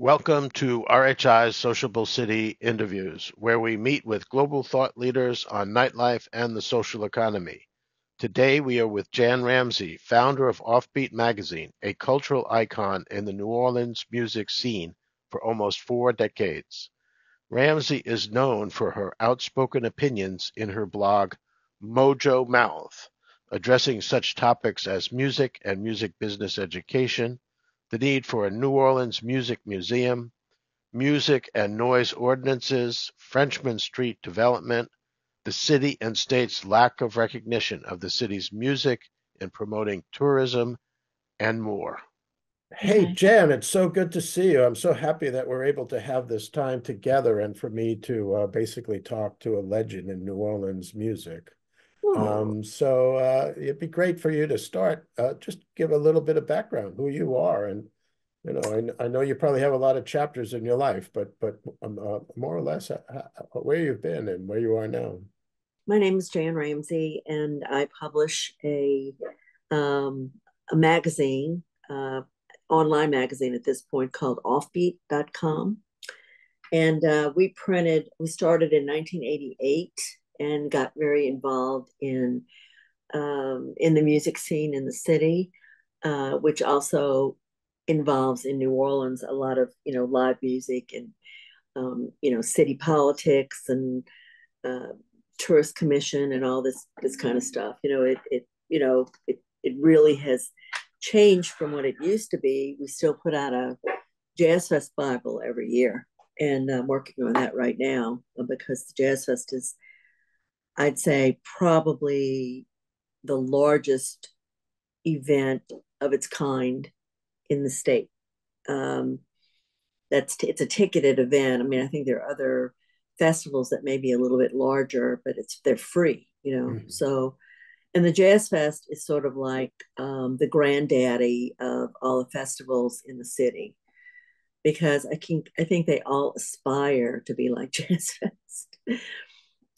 Welcome to RHI's Sociable City Interviews, where we meet with global thought leaders on nightlife and the social economy. Today we are with Jan Ramsey, founder of OffBeat Magazine, a cultural icon in the New Orleans music scene for almost 4 decades. Ramsey is known for her outspoken opinions in her blog, Mojo Mouth, addressing such topics as music and music business education, the need for a New Orleans Music Museum, music and noise ordinances, Frenchman Street development, the city and state's lack of recognition of the city's music in promoting tourism, and more. Hey, Jan, it's so good to see you. I'm so happy that we're able to have this time together and for me to basically talk to a legend in New Orleans music. Oh, It'd be great for you to start. Just give a little bit of background, who you are. And, I know you probably have a lot of chapters in your life, but more or less where you've been and where you are now. My name is Jan Ramsey, and I publish um, a magazine, online magazine at this point called OffBeat.com. And we started in 1988 and got very involved in the music scene in the city, which also involves in New Orleans a lot of, live music and, city politics and uh, tourist commission and all this kind of stuff. It really has changed from what it used to be. We still put out a Jazz Fest Bible every year, and I'm working on that right now because the Jazz Fest is, I'd say, probably the largest event of its kind in the state. Um, it's a ticketed event. I mean, I think there are other festivals that may be a little bit larger, but they're free, Mhm. So, and the Jazz Fest is sort of like the granddaddy of all the festivals in the city because I think they all aspire to be like Jazz Fest,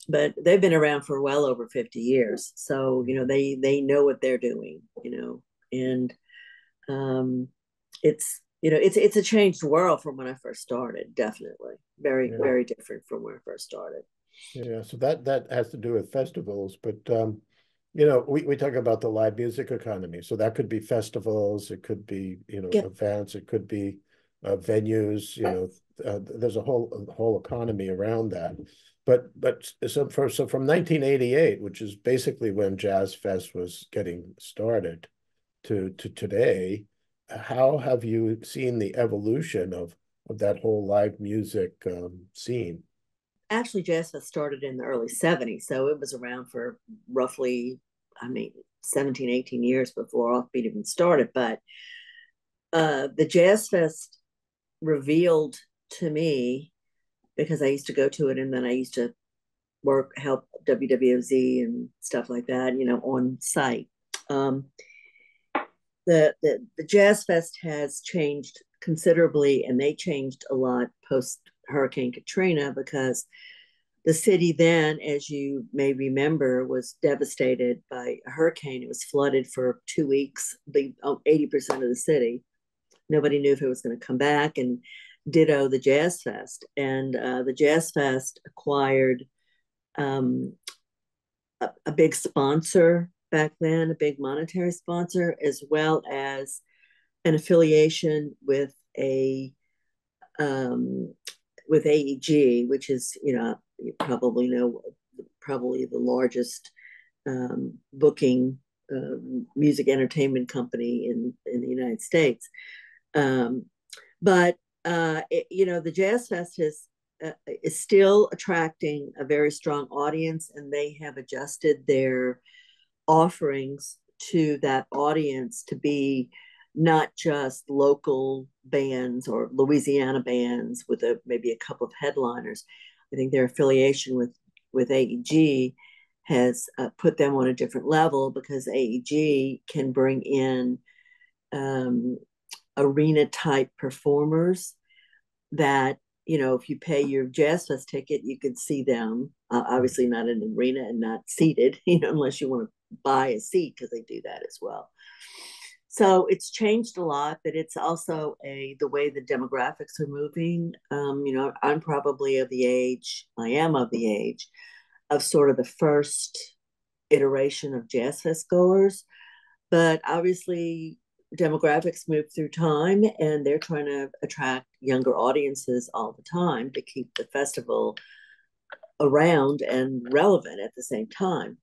but they've been around for well over 50 years, so they know what they're doing, and um, it's a changed world from when I first started. Definitely, very Yeah. very different from when I first started. Yeah, so that has to do with festivals, but we talk about the live music economy. So that could be festivals, it could be, Yeah, events, it could be venues, there's a whole economy around that. So from 1988, which is basically when Jazz Fest was getting started to today, how have you seen the evolution of that whole live music scene? actually, Jazz Fest started in the early 70s, so it was around for roughly, I mean, 17, 18 years before Offbeat even started. But the Jazz Fest revealed to me, because I used to go to it and then I used to help WWOZ and stuff like that, on site. Um, the Jazz Fest has changed considerably, and they changed a lot post Hurricane Katrina because the city then, as you may remember, was devastated by a hurricane. It was flooded for 2 weeks, 80% of the city. Nobody knew if it was going to come back, and ditto the Jazz Fest. And the Jazz Fest acquired um, a big sponsor back then, a big monetary sponsor, as well as an affiliation um, with AEG, which is, you probably know, probably the largest booking music entertainment company in the United States. Um, but the Jazz Fest is still attracting a very strong audience, and they have adjusted their offerings to that audience to be not just local bands or Louisiana bands with maybe a couple of headliners. I think their affiliation with AEG has put them on a different level because AEG can bring in um, arena type performers that, if you pay your Jazz Fest ticket, you could see them. Obviously, not in an arena and not seated, unless you want to buy a seat because they do that as well. So it's changed a lot, but it's also the way the demographics are moving. I'm probably of the age, I am of the age of sort of the first iteration of Jazz Fest goers, but obviously demographics move through time and they're trying to attract younger audiences all the time to keep the festival around and relevant at the same time.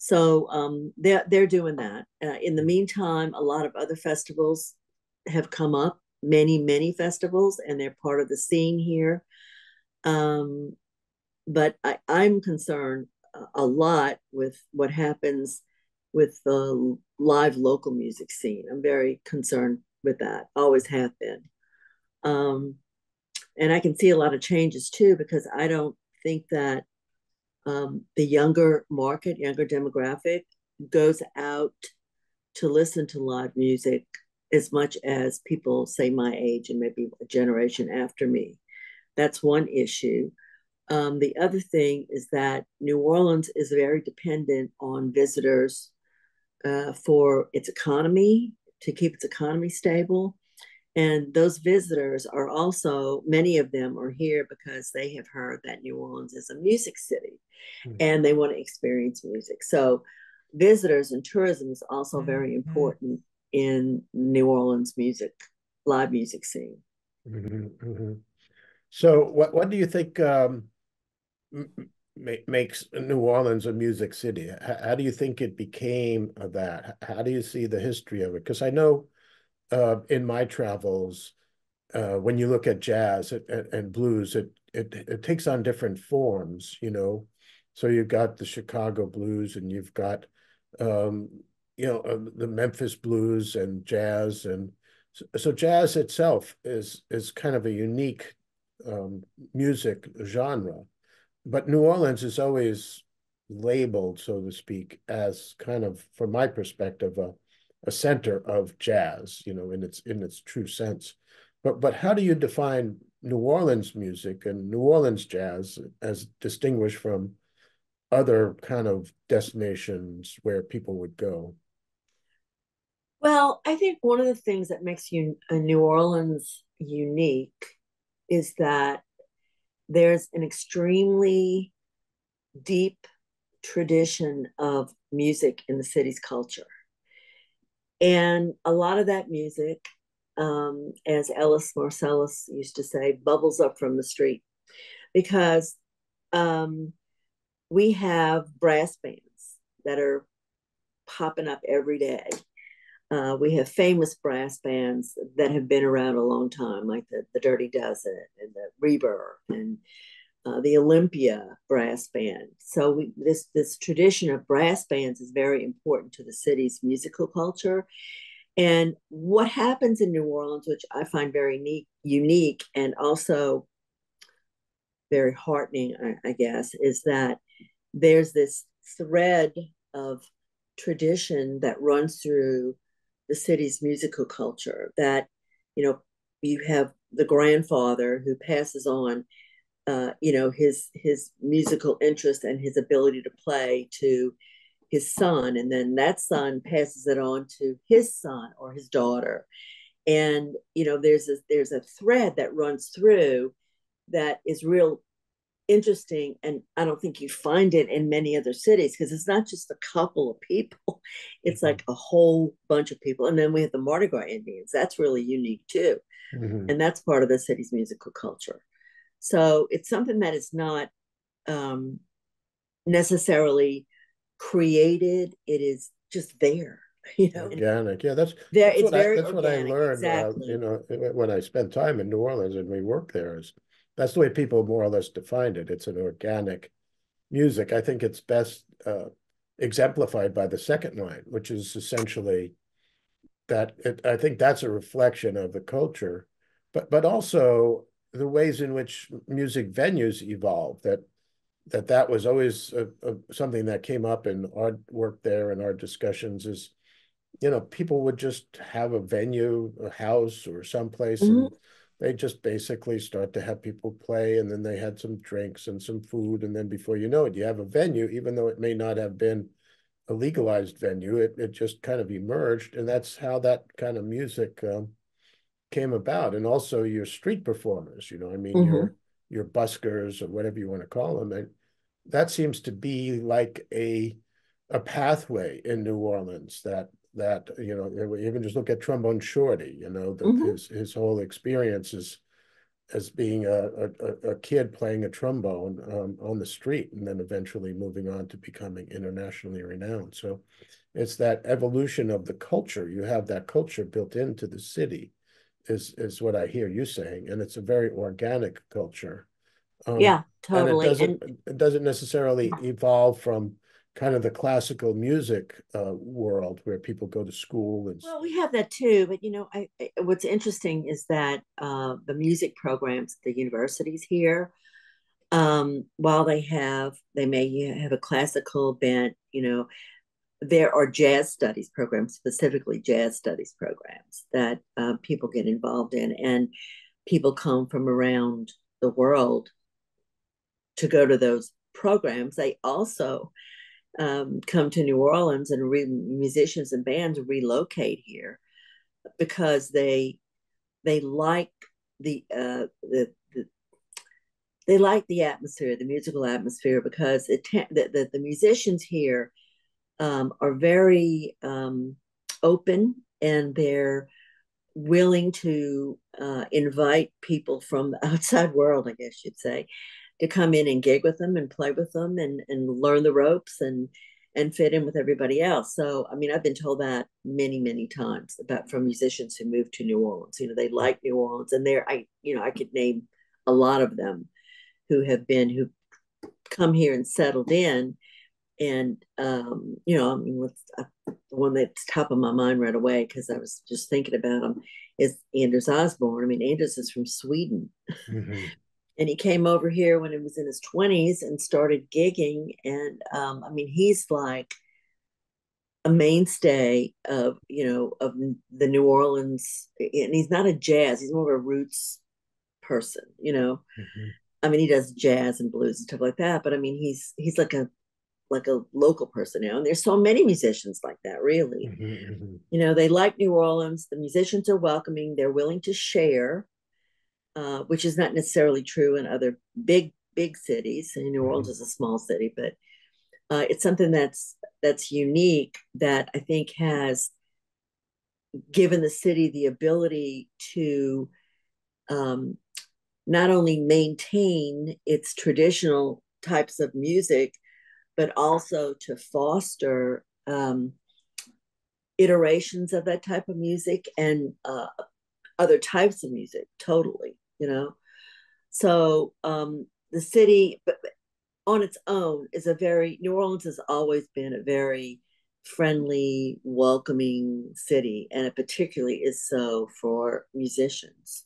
So they're doing that. In the meantime, a lot of other festivals have come up, many festivals, and they're part of the scene here. But I'm concerned a lot with what happens with the live local music scene. I'm very concerned with that, always have been. And I can see a lot of changes too, because I don't think that the younger market, younger demographic goes out to listen to live music as much as people say my age and maybe a generation after me. That's one issue. The other thing is that New Orleans is very dependent on visitors for its economy, to keep its economy stable. And those visitors are also, many of them are here because they have heard that New Orleans is a music city and they want to experience music. So visitors and tourism is also very important in New Orleans music, live music scene. So what do you think makes New Orleans a music city? How do you think it became that? How do you see the history of it? Because I know in my travels, when you look at jazz and blues, it takes on different forms, you know. So you've got the Chicago blues, and you've got the Memphis blues and jazz, and so jazz itself is kind of a unique music genre. But New Orleans is always labeled, so to speak, as kind of, from my perspective, a center of jazz, you know, in its true sense. But how do you define New Orleans music and New Orleans jazz as distinguished from other kind of destinations where people would go? Well, I think one of the things that makes New Orleans unique is that there's an extremely deep tradition of music in the city's culture. And a lot of that music, as Ellis Marcellus used to say, bubbles up from the street because we have brass bands that are popping up every day. We have famous brass bands that have been around a long time, like the Dirty Dozen and the Rebirth and the Olympia brass band. So this tradition of brass bands is very important to the city's musical culture. And what happens in New Orleans, which I find very unique and also very heartening, I guess, is that there's this thread of tradition that runs through the city's musical culture that, you have the grandfather who passes on his musical interest and his ability to play to his son, and then that son passes it on to his son or his daughter. And there's a thread that runs through that is real interesting, and I don't think you find it in many other cities because it's not just a couple of people, it's like a whole bunch of people. And then we have the Mardi Gras Indians, that's really unique too. And that's part of the city's musical culture. So it's something that is not necessarily created, it is just there. Organic. Yeah, that's it's very that's what I organic. learned. Exactly. When I spent time in New Orleans and we worked there, is that's the way people more or less defined it. It's an organic music. I think it's best exemplified by the second line, which is essentially that I think that's a reflection of the culture, but also the ways in which music venues evolved. That was always something that came up in our work there and our discussions is, people would just have a venue, a house or someplace, and they just basically start to have people play, and then they had some drinks and some food, and then before you know it, you have a venue, even though it may not have been a legalized venue. It just kind of emerged, and that's how that kind of music came about. And also your street performers, I mean, your buskers or whatever you want to call them, and that seems to be like a pathway in New Orleans that even just look at Trombone Shorty, his whole experience is as being a kid playing a trombone on the street, and then eventually moving on to becoming internationally renowned. So it's that evolution of the culture. You have that culture built into the city, is what I hear you saying, and it's a very organic culture. Yeah, And totally. it doesn't necessarily evolve from kind of the classical music world where people go to school and well, we have that too, but what's interesting is that the music programs at the universities here, while they may have a classical bent, there are jazz studies programs, specifically jazz studies programs that people get involved in, and people come from around the world to go to those programs. They also come to New Orleans, and musicians and bands relocate here because they like the they like the atmosphere, the musical atmosphere, because the musicians here are very open, and they're willing to invite people from the outside world, I guess you'd say, to come in and gig with them and play with them and learn the ropes and fit in with everybody else. So, I mean, I've been told that many, many times from musicians who moved to New Orleans. They like New Orleans, and I could name a lot of them who come here and settled in. And, I mean, the one that's top of my mind right away, because I was just thinking about him, is Anders Osborne. I mean, Anders is from Sweden. And he came over here when he was in his 20s and started gigging. And I mean, he's like a mainstay of the New Orleans, and he's not a jazz, he's more of a roots person. I mean, he does jazz and blues and stuff like that, but I mean, he's like a local person now, and there's so many musicians like that, really. They like New Orleans. The musicians are welcoming, they're willing to share, which is not necessarily true in other big cities. And New Orleans is a small city, but it's something that's unique, that I think has given the city the ability to not only maintain its traditional types of music, but also to foster iterations of that type of music and other types of music, totally. So the city, but on its own, New Orleans has always been a very friendly, welcoming city, and it particularly is so for musicians.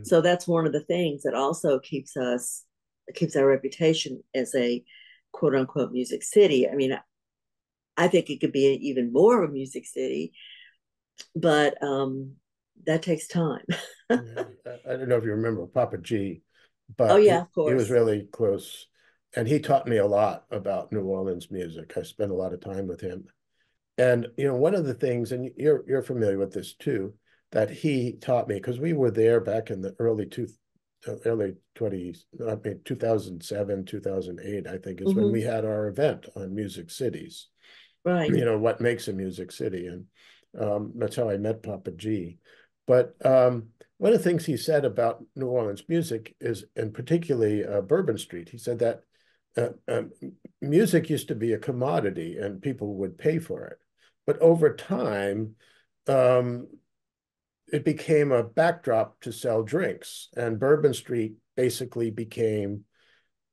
So that's one of the things that also keeps our reputation as a quote unquote music city. I mean, I think it could be even more of a music city, but that takes time. I don't know if you remember Papa G, but oh yeah, of he was course. really close, and he taught me a lot about New Orleans music. I spent a lot of time with him, and one of the things, and you're familiar with this too, that he taught me, because we were there back in the early 20s, I mean 2007, 2008, I think, is when we had our event on Music Cities. Right. What makes a music city, and that's how I met Papa G. But one of the things he said about New Orleans music is, and particularly Bourbon Street, he said that music used to be a commodity and people would pay for it. But over time, it became a backdrop to sell drinks. And Bourbon Street basically became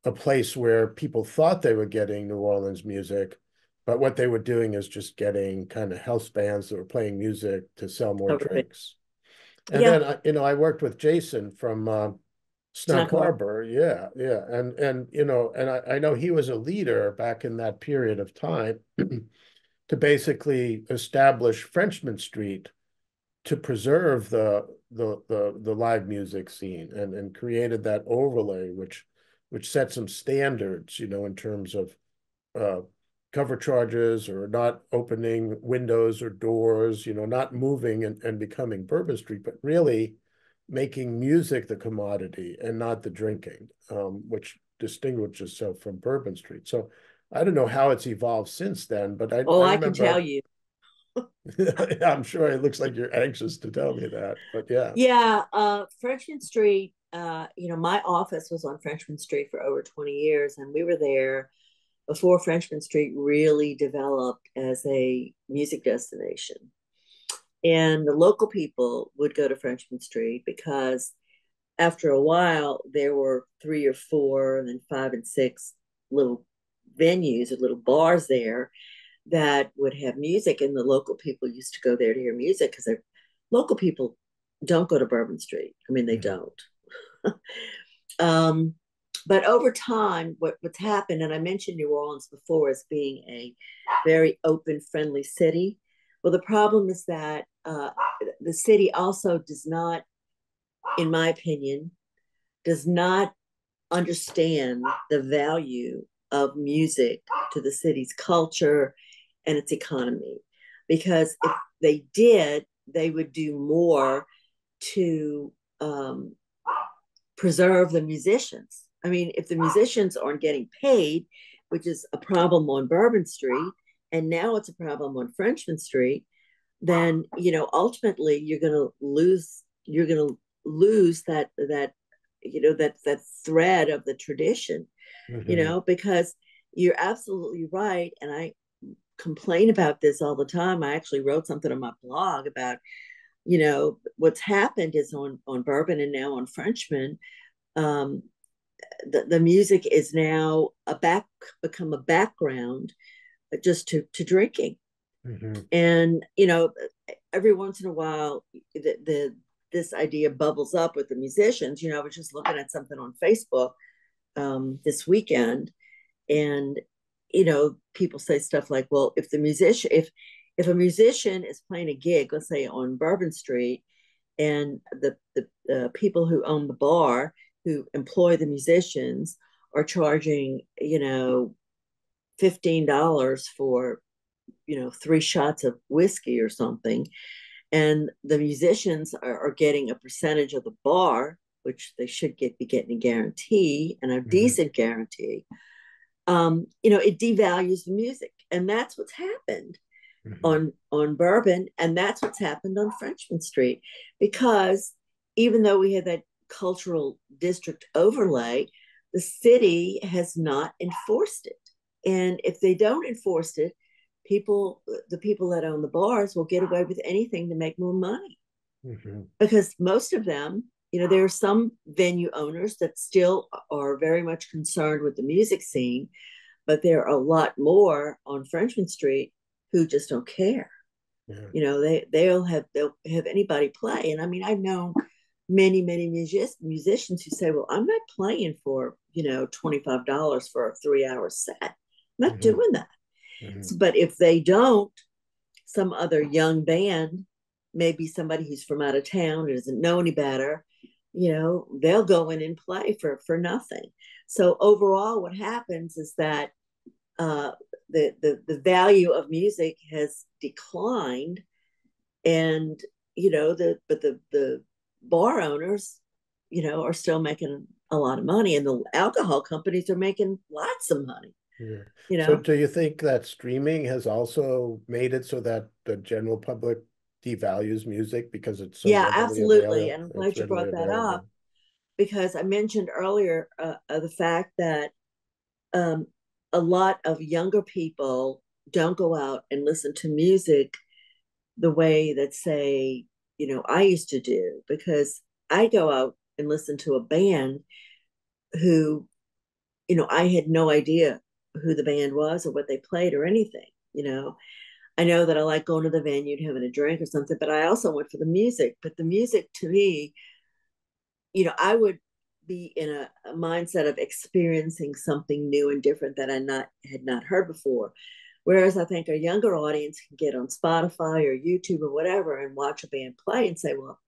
a place where people thought they were getting New Orleans music, but what they were doing is just getting kind of house bands that were playing music to sell more drinks. And then, I worked with Jason from Snug Harbor. Yeah. And I know he was a leader back in that period of time to basically establish Frenchman Street to preserve the live music scene, and created that overlay, which set some standards, in terms of cover charges or not opening windows or doors, not moving and becoming Bourbon Street, but really making music the commodity and not the drinking, which distinguishes itself from Bourbon Street. So I don't know how it's evolved since then, but I I can tell remember. you. I'm sure it looks like you're anxious to tell me that, but yeah. Yeah, Frenchman Street, my office was on Frenchman Street for over 20 years, and we were there before Frenchman Street really developed as a music destination. And the local people would go to Frenchman Street because after a while, there were 3 or 4, and then 5 and 6 little venues or little bars there that would have music, and the local people used to go there to hear music because local people don't go to Bourbon Street. I mean, they don't. But over time, what's happened, and I mentioned New Orleans before as being a very open, friendly city. Well, the problem is that the city also does not, in my opinion, does not understand the value of music to the city's culture and its economy. Because if they did, they would do more to preserve the musicians. I mean, if the musicians aren't getting paid, which is a problem on Bourbon Street, and now it's a problem on Frenchman Street, then ultimately you're going to lose that that thread of the tradition. Because you're absolutely right, and I complain about this all the time. I actually wrote something on my blog about what's happened is on Bourbon and now on Frenchman, the music is now become a background just to drinking. And every once in a while this idea bubbles up with the musicians. I was just looking at something on Facebook this weekend, and people say stuff like, well, if a musician is playing a gig, let's say on Bourbon Street, and the people who own the bar who employ the musicians are charging $15 for 3 shots of whiskey or something, and the musicians are getting a percentage of the bar, which they should be getting a guarantee, and a decent guarantee. It devalues the music, and that's what's happened on Bourbon, and that's what's happened on Frenchman Street. Because even though we had that cultural district overlay, the city has not enforced it. And if they don't enforce it, the people that own the bars will get away with anything to make more money. Because most of them, there are some venue owners that still are very much concerned with the music scene, but there are a lot more on Frenchman Street who just don't care. They'll have anybody play. And I mean, I've known many musicians who say, well, I'm not playing for $25 for a 3-hour set. I'm not doing that. But if they don't, some other young band, maybe somebody who's from out of town who doesn't know any better, they'll go in and play for nothing. So overall, what happens is that the value of music has declined, and the bar owners are still making a lot of money, and the alcohol companies are making lots of money. So do you think that streaming has also made it so that the general public devalues music because it's so absolutely, and I'm glad you brought that up, because I mentioned earlier the fact that a lot of younger people don't go out and listen to music the way that, say, I used to do, because I go out and listen to a band who, I had no idea who the band was or what they played or anything. I know that I like going to the venue and having a drink or something, but I also went for the music. But the music to me, I would be in a mindset of experiencing something new and different that I had not heard before. Whereas I think a younger audience can get on Spotify or YouTube or whatever and watch a band play and say, well,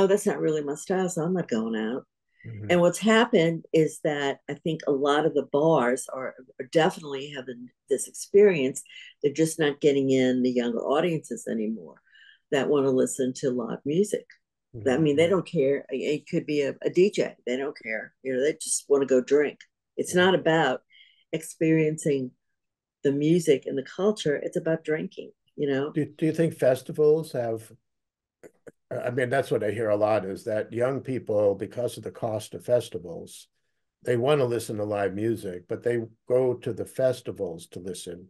that's not really my style, so I'm not going out. Mhm. And what's happened is that I think a lot of the bars are definitely having this experience. They're just not getting in the younger audiences anymore that want to listen to live music. I mean, they Mhm. don't care. It could be a DJ. They don't care. They just want to go drink. It's Mhm. not about experiencing the music and the culture. It's about drinking. Do you think festivals have, I mean, that's what I hear a lot is that young people, because of the cost of festivals, they want to listen to live music, but they go to the festivals to listen.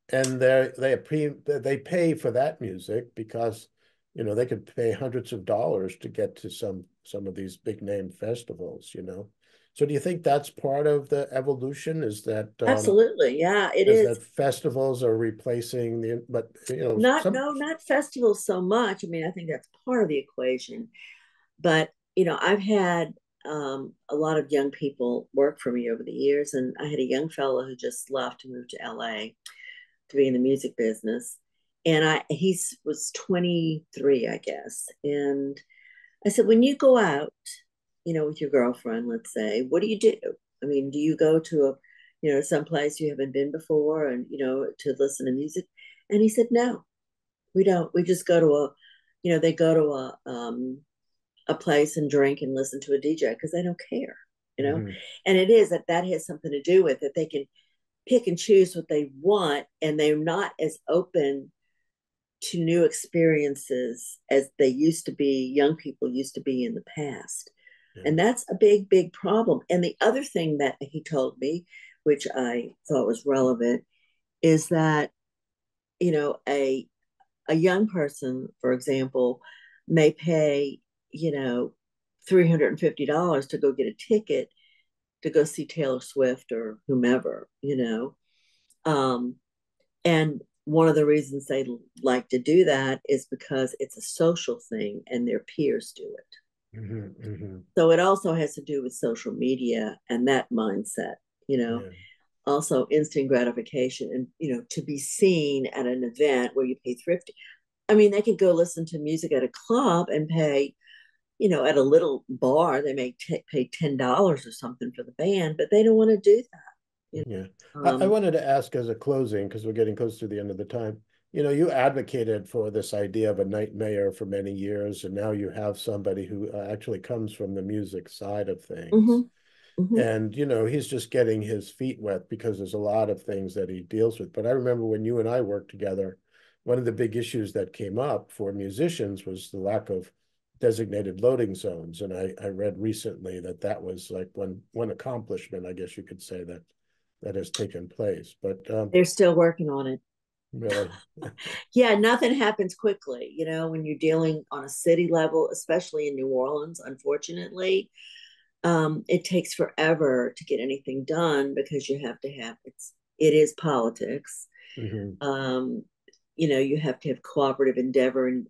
And they pay for that music because, they could pay hundreds of dollars to get to some of these big name festivals. So do you think that's part of the evolution? Absolutely. Yeah, it Is is. that festivals are replacing but Not, some. no, not festivals so much. I mean, I think that's part of the equation. But, I've had a lot of young people work for me over the years. And I had a young fellow who just left to move to LA to be in the music business. And he was 23, I guess. And I said, when you go out, with your girlfriend, let's say, what do you do? I mean, do you go to some place you haven't been before and, to listen to music? And he said, no, we don't. We just go to they go to a place and drink and listen to a DJ because they don't care. Mhm. And it is that has something to do with it. They can pick and choose what they want, and they're not as open to new experiences as they used to be, young people used to be in the past. Yeah. And that's a big, big problem. And the other thing that he told me, which I thought was relevant, is that, a young person, for example, may pay, $350 to go get a ticket to go see Taylor Swift or whomever. Um, and one of the reasons they like to do that is because it's a social thing and their peers do it. Mhm. Mhm. So it also has to do with social media and that mindset, you know. Yeah. Also instant gratification and to be seen at an event where you pay thrifty. I mean, they could go listen to music at a club and pay, at a little bar, they may pay $10 or something for the band, but they don't want to do that. Yeah. I Um, wanted to ask as a closing, because we're getting close to the end of the time. You advocated for this idea of a night mayor for many years, and now you have somebody who actually comes from the music side of things. mhm, mhm, And, he's just getting his feet wet because there's a lot of things that he deals with. But I remember when you and I worked together, one of the big issues that came up for musicians was the lack of designated loading zones. And I read recently that that was like one accomplishment, I guess you could say, that has taken place. But they're still working on it. really, Yeah, nothing happens quickly, when you're dealing on a city level, especially in New Orleans, unfortunately. It takes forever to get anything done because you have to have it is politics. mhm, um, you have to have cooperative endeavor and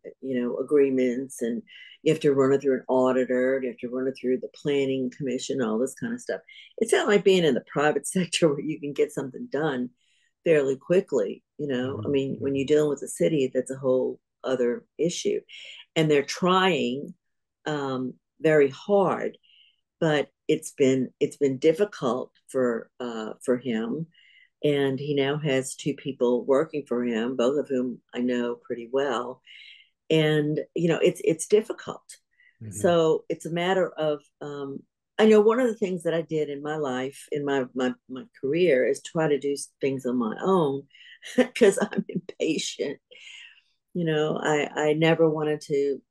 agreements, and you have to run it through an auditor, you have to run it through the planning commission, all this kind of stuff. It's not like being in the private sector where you can get something done fairly quickly. I mhm, mean, when you're mhm, dealing with a city, that's a whole other issue, and they're trying very hard, but it's been difficult for him, and he now has two people working for him, both of whom I know pretty well, and it's difficult. mhm, So it's a matter of I know one of the things that I did in my life, in my career, is try to do things on my own because I'm impatient. I never wanted to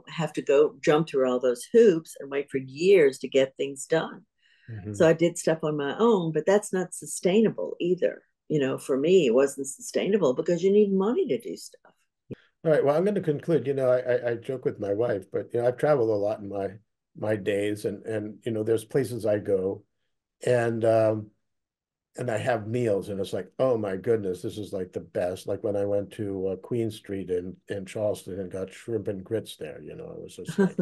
have to go jump through all those hoops and wait for years to get things done. So mhm. I did stuff on my own, but that's not sustainable either. For me, it wasn't sustainable because you need money to do stuff. All right. Well, I'm going to conclude. I joke with my wife, but I've traveled a lot in my days, and there's places I go, and and I have meals, and it's like, oh my goodness, this is like the best. Like when I went to Queen Street in Charleston and got shrimp and grits there, it was just like.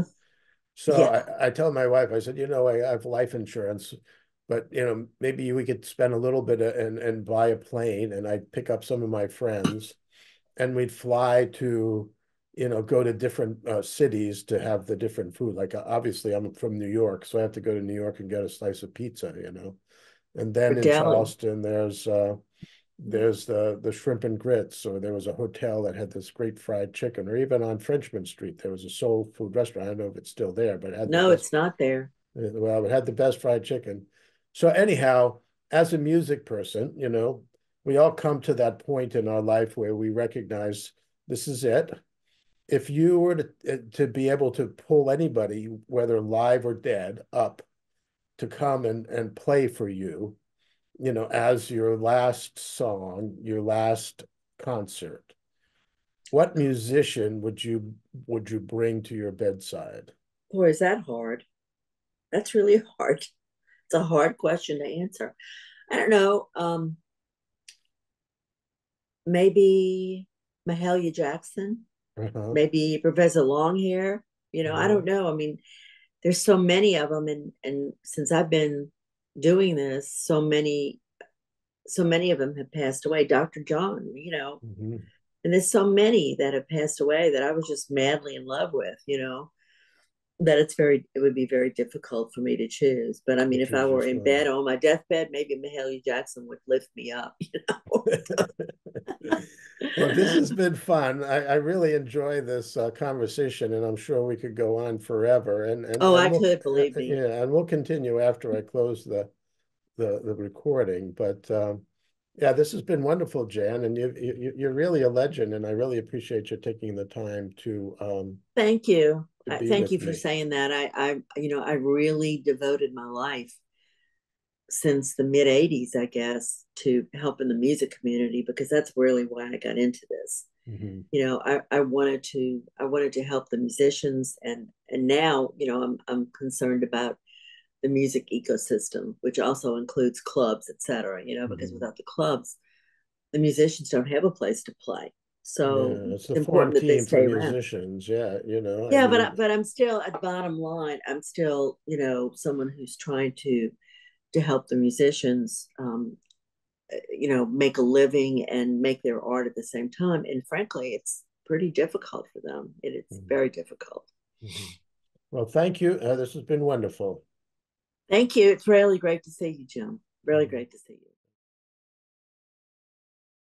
So Yeah. I tell my wife, I said, I have life insurance, but maybe we could spend a little bit and buy a plane, and I'd pick up some of my friends, and we'd fly to go to different cities to have the different food. Like obviously I'm from New York, so I have to go to New York and get a slice of pizza, And Or then in deli. Charleston, there's the shrimp and grits, or there was a hotel that had this great fried chicken, or even on Frenchman Street, there was a soul food restaurant. I don't know if it's still there, but it had the No, best, it's not there. well, it had the best fried chicken. So anyhow, as a music person, we all come to that point in our life where we recognize this is it. If you were to be able to pull anybody, whether live or dead, up to come and play for you, as your last song, your last concert, what musician would you bring to your bedside? Boy, is that hard. That's really hard. It's a hard question to answer. I don't know. Maybe Mahalia Jackson, Uh-huh. maybe Professor Longhair. I Uh-huh. don't know. I mean, there's so many of them, and since I've been doing this, so many of them have passed away. Dr. John. Mhm. And there's so many that have passed away that I was just madly in love with. That it would be very difficult for me to choose. But I mean, To if I choose were just in one. bed on my deathbed, maybe Mahalia Jackson would lift me up. Well, this has been fun. I really enjoy this conversation, and I'm sure we could go on forever. And Oh, and I we'll could, believe me. yeah, and we'll continue after I close the recording. But yeah, this has been wonderful, Jan, and you're really a legend, and I really appreciate you taking the time Thank you. to be Thank you with for me. saying that. I really devoted my life since the mid '80s, I guess, to helping the music community because that's really why I got into this. Mhm. I wanted to help the musicians, and now I'm concerned about the music ecosystem, which also includes clubs, etc. Because Mhm. without the clubs, the musicians don't have a place to play. So Yeah, it's it's the farm important that they team for stay around. musicians. Yeah, I Yeah, mean, but I'm still at bottom line. I'm still someone who's trying to help the musicians, make a living and make their art at the same time. And frankly, it's pretty difficult for them. It's mhm, very difficult. mhm. Well, thank you. This has been wonderful. Thank you. It's really great to see you, Jim. Really Mhm. great to see you.